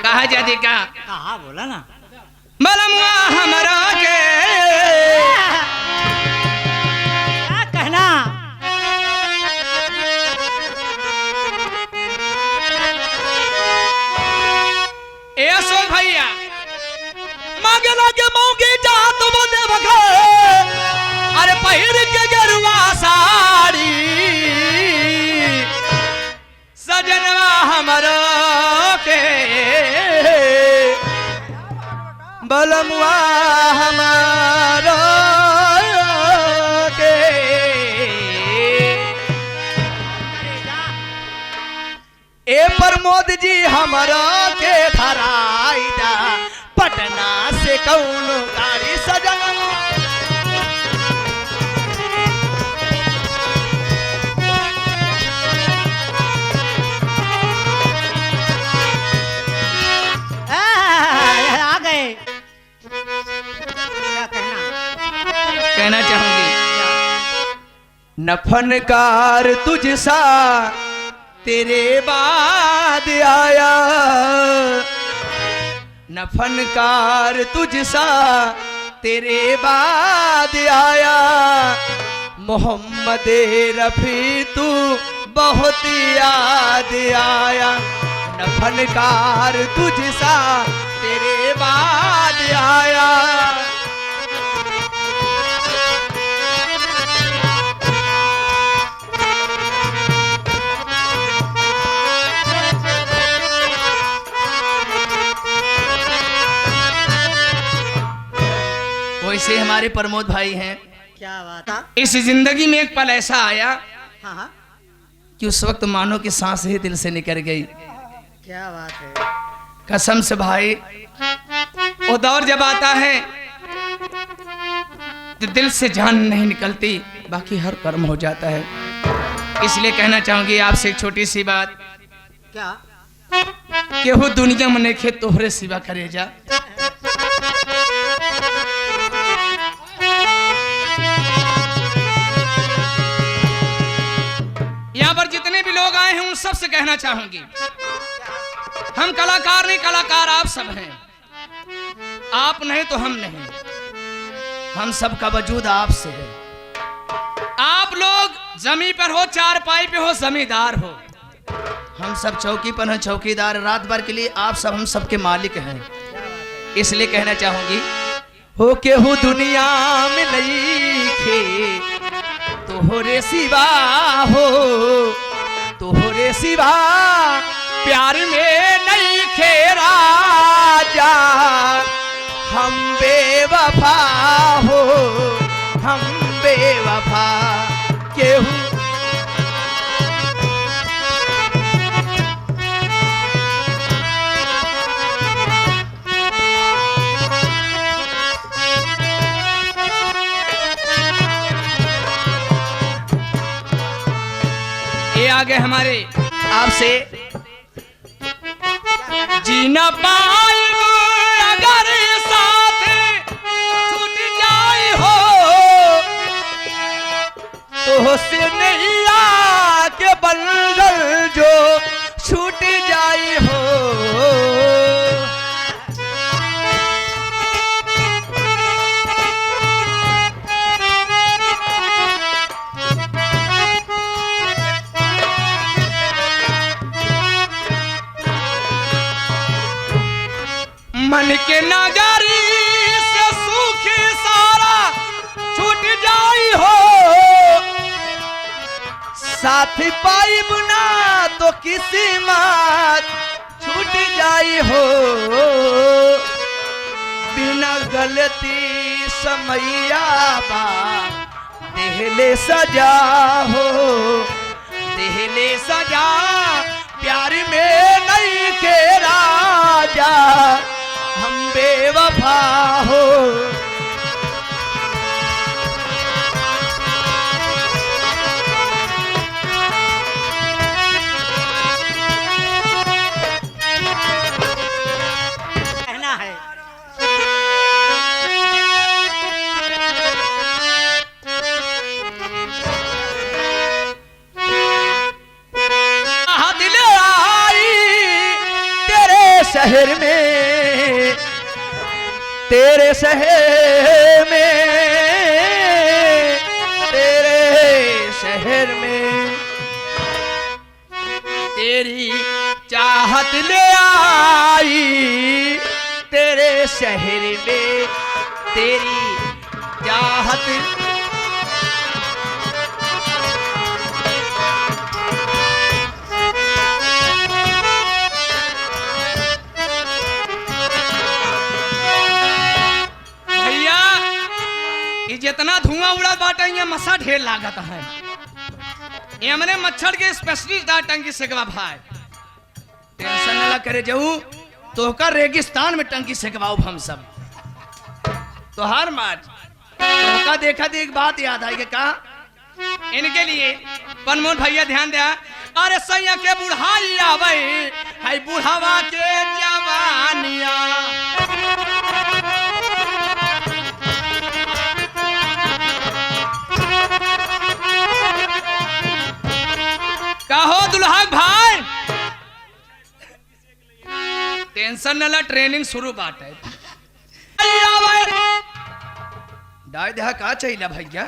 कहा जाती का कहा बोला ना बलमुआ हमरा के क्या कहना ए अशोक भैया मांगे लगे मौगी जा तुम देवघर अरे पहिर के गेरुआ साड़ी सजनवा हमरो के बलमुआ हमारो के ए प्रमोद जी हमारा के धराइदा पटना से कौन गाड़ी सजन आ गए क्या कहना चाहूंगी न फनकार तुझसा तेरे बाद आया न फनकार तुझसा तेरे बाद आया मोहम्मद रफी तू बहुत याद आया न फनकार तुझसा तेरे बाद आया वैसे हमारे प्रमोद भाई हैं। क्या बात है इस जिंदगी में एक पल ऐसा आया हाँ हाँ कि उस वक्त मानो कि सांस ही दिल से निकल गई। क्या बात है कसम से भाई वो दौर जब आता है तो दिल से जान नहीं निकलती बाकी हर कर्म हो जाता है। इसलिए कहना चाहूंगी आपसे एक छोटी सी बात क्या केहू दुनिया में नहीं खे तोहरे सिवा करे जा यहाँ पर जितने भी लोग आए हैं उन सब से कहना चाहूंगी हम कलाकार नहीं कलाकार आप सब हैं। आप नहीं तो हम नहीं हम सब का वजूद आपसे है। आप लोग जमीन पर हो चारपाई पे हो जमींदार हो हम सब चौकी पर हैं चौकीदार रात भर के लिए आप सब हम सबके मालिक हैं। इसलिए कहना चाहूंगी हो के हो दुनिया में नहीं खे तोहरे सिवा हो तोहरे सिवा प्यार में नहीं खे राजा हम बेवफा हो हम बेवफा केहू ये आगे हमारे आपसे जीना पाएंगे अगर साथ छूट जाए हो तो से नहीं आके बंधन जो छूट जाए हो मन के नगारी से सुख सारा छूट जाई हो साथ पाई बुना तो किस्मत छूट जाई हो बिना गलती समैया बा देहले सजा हो देहले सजा प्यार में नहीं के राजा हम बेवफा हो कहना है दिल आई तेरे शहर में, तेरे शहर में, तेरे शहर में तेरी चाहत ले आई, तेरे शहर में तेरी चाहत। भैया ये जितना धुआं उड़ा बाटा ये मसा ढेर लागत है। ये हमने मच्छर के स्पेशलिस्ट टंकी से भाई टेंशन न करे जाऊ तो का रेगिस्तान में टंकी से हम सब तो हर मार तो का देखा थी एक बात याद आई कि कहा इनके लिए पनमोन भैया ध्यान दिया। अरे सैया के बुढ़ाई आवे है बुढ़ावा के जवानिया, कहो दुल्हा भाई टेंशन न ला ट्रेनिंग शुरू बात है। डाय देहा का चाहिए भैया।